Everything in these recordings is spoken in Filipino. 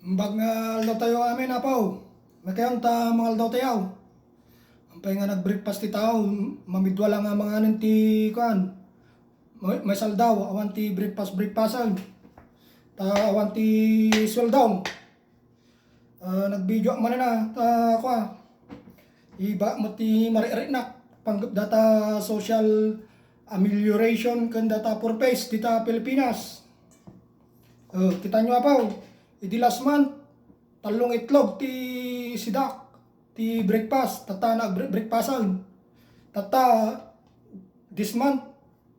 Mbag nga aldaw tayo amin apaw. Makayon ta mga aldaw tayo. Ampay nga nag-breakfast ti tao, mamidwa lang nga mga anin ti kuan. May saldaw, awan ti breakfastasan. Ta awan ti sweldaw. Nag-video man na ta kwa. Iba mo ti maririk pang data social amelioration kan data purpose dita Pilipinas. Kita nyo apaw. Idi last month, talong itlog ti sidak, ti breakfast, tata na breakfastan. Tata, this month,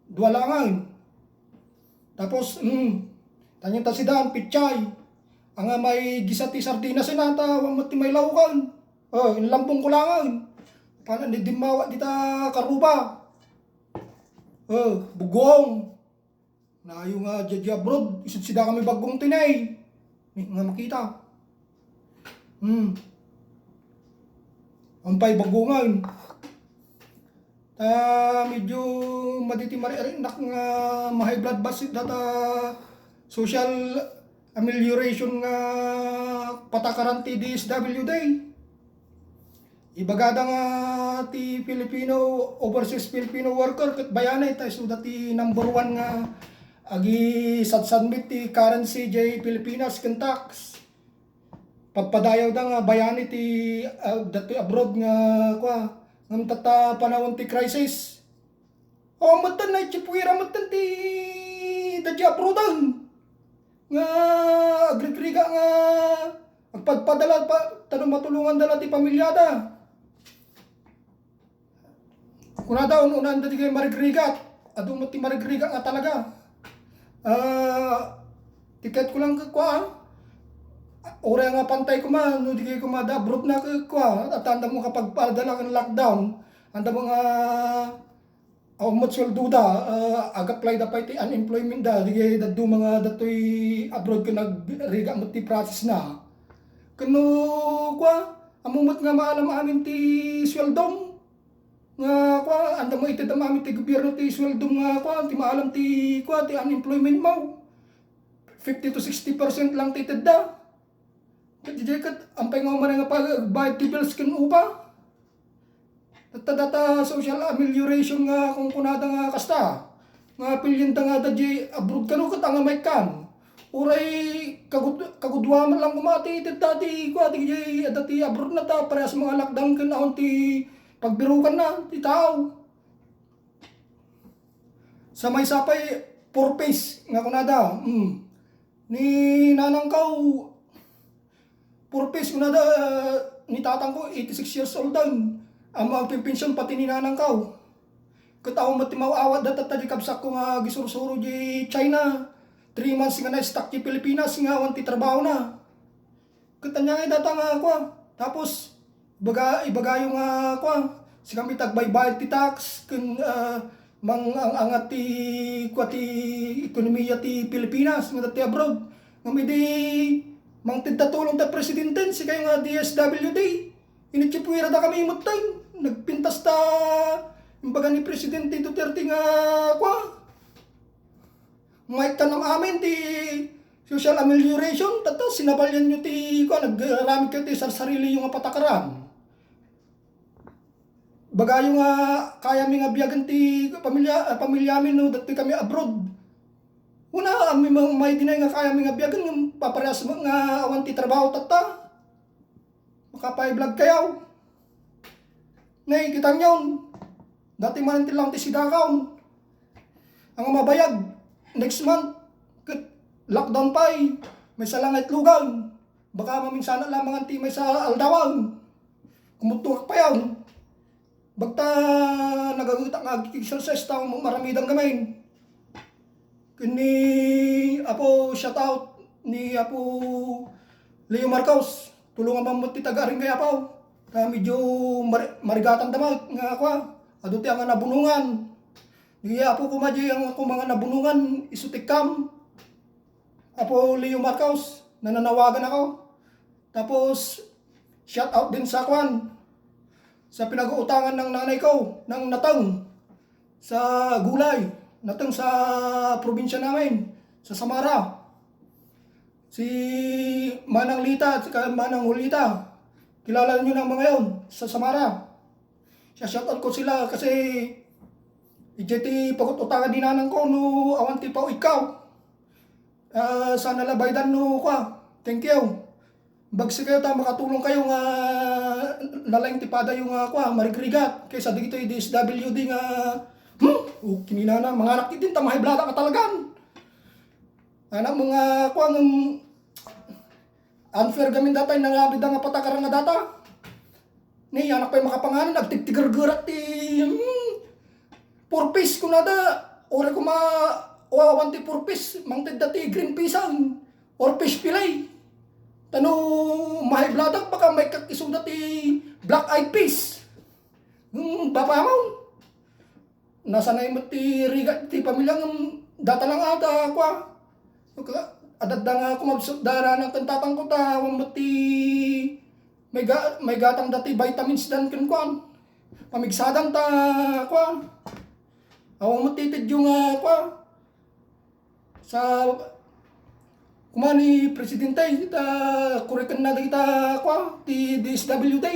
dua langan. Tapos, tanyong ta sidaan, pitchay. Ang may gisa ti sardinas sinata, wamot ti may laukan. Inlambong kulangan. Paano ni dimawa dita karuba. Bugong. Na yung jadya abroad, isip sida kami bagong tinay. Nga makita. Ampay bagungan. Medyo maditi-mariarin nak nga ma-high blood basit data social amelioration nga patakaran ti DSW Day. Ibagada nga ti Filipino overseas Filipino worker ket bayanay tayo so dati number 1 nga agi submit ti currency jay Pilipinas ken tax. Pagpadayaw da nga bayani ti dati abroad nga kwa ngam tata panahon ti crisis. Matan na chipuira matan ti dati abroadan. Nga agrikriga nga agpadpadala pa tanong matulungan dala ti pamilyada. Kunada unan dati kay marigrigat. Adung ti marigriga nga talaga. Tiket ko lang kwa. Ora nga pantay ko man, no di kayo kumada, abroad na kwa. At anda mo kapag padala ng lockdown, anda mo nga umot swelduda, ag-apply da pa iti unemployment da, di kayo dadu mga datoy abroad ko nag-riga mo ti process na. Kano kwa, amumot nga maalam amin ti sweldong. Nga kwa anda mo itid amin ti gobyerno ti sweldo nga kwa ti maalam ti kwa ti unemployment mo 50 to 60% lang ti tedda kadi kat ampay nga man nga pag bayad ti bills ken upa data social amelioration nga kung kunada nga kasta nga pilyenta nga dadji abroad kanu ket nga may kan uray kagudwa man lang kumati tedda ti kwa ti dati abroad na ta parehas mga lockdown ken ahon ti pagbirukan na, ti tao. Sa may sapay, purpose, nga kunada, ni nanang kaw, purpose, kunada, ni tatang ko, 86 years old down. Ang magpipinsyon pati ni nanang kaw. Kataw matimaw-awat data tadi kabsak ko nga gisursuro di China. 3 months nga na-stuck di Pilipinas, nga wanti trabaho na. Katanya nga data nga ako. Tapos, ibagayo nga kwa si kami tagbaybayad ti tax kun angat ti kwa ti ekonomiya ti Pilipinas nga ti abroad nga di mang tidtatulong ta presidente si kayo nga DSWD inichipuira da kami imutay nagpintas ta imbaga ni presidente Duterte nga kwa may tanam amin ti social amelioration tata sinabalyan nyo ti kwa nagramit kayo ti sarili yung patakaran bagayo nga kaya mi nga biyagan ti pamilya mi no dati kami abroad. Una may dinay nga kaya mi nga biyagan yung paparehas nga awan ti trabaho tata. Makapay-vlog kayaw. Nay kita nyon. Dati man ti lang ti sidakaw. Ang mabayag next month lockdown pay may salangit lugaw. Baka maminsana lamang anti may sa aldawan. Kumutuak pa yan. Bagta nagagutak nga exercise tao maramidang gamay. Kini apo shout out ni apo Leo Marcos. Tulungan ba mo ti taga-aring kaya apaw. Medyo marigatan damag nga ako. Ado ti ang nabunungan. Di apo kumadya ang ako mga nabunungan isutikam. Apo Leo Marcos nananawagan ako. Tapos shout out din sa kwan. Sa pinag-uutangan ng nanay ko, ng natang sa gulay, natang sa probinsya namin, sa Samara. Si Manang Lita at saka Manang Hulita. Kilala nyo ng mga yon sa Samara. Shoutout ko sila kasi ijeti pagot utangan dinanan ko no awanti pa ikaw. Sana labaydan no kwa. Thank you. Bagsi kayo ta makatulong kayo nga nalaing tipada yung kwa marigrigat kaysa dito yung DSWD nga kinina mga anak din ta mahiblata ka talagan. Anak mga kwa ng unfair gamin datay nangabid nga patakaran nga data. Ni anak pa yung makapangalan nagtigtigar-garat ti purpose ko nada ore ko awanti purpose mangted dati green pisan or fish pilay. Tano mahibladak baka may kakisong dati black eyed peas. Bapamaw. Nasa na yung riga ti pamilya ng data lang ata kwa. Adad da nga kumabsot dara ng kantatang ko ta mati may gatang dati vitamins dan kan kwan. Pamigsadang ta kwa. Awang matitid yung kwa. Sa kumani presidente kita kurikan na kita kwa ti DSWD.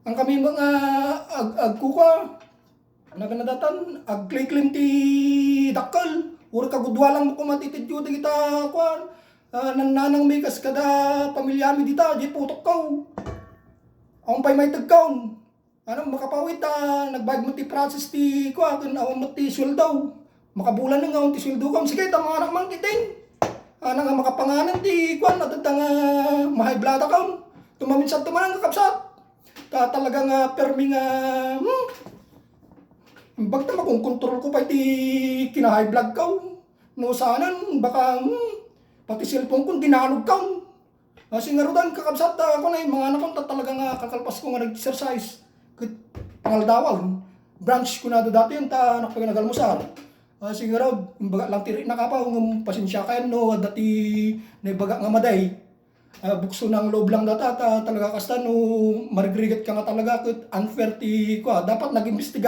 Ang kami mga agkuka naganadatan agkliklim ti dakkel uri kagudwalang mo kumatitid yun kita kwa nananang mikas kada pamilyami dita di putok kaw ang pay may tagkaw ano makapawit nagbayad mo ti process ti kwa kun awang mo ti sweldo makabulan nga ang ti sweldo kam sige ta mga anak mang titing nga makapanganan ti kwan natatang mahiblata kaon tumaminsan tumanang kakapsat talagang permi nga bagta kung control ko pa ti kina-high blood kaw no sanan baka pati cellphone ko dinanog kaw singarudan kakapsat ako na yung mga anak ko talagang kakalpas ko nga nag-exercise pangaldawaw branch ko na dati yung anak ko nagalmusar siguro, baga lang tiri nakapaw ng pasensya kayo no, dati naibaga nga maday. Bukso ng loob lang data talaga kasta no, marigrigat ka nga talaga, unfair ti ko. Dapat nag-imbestiga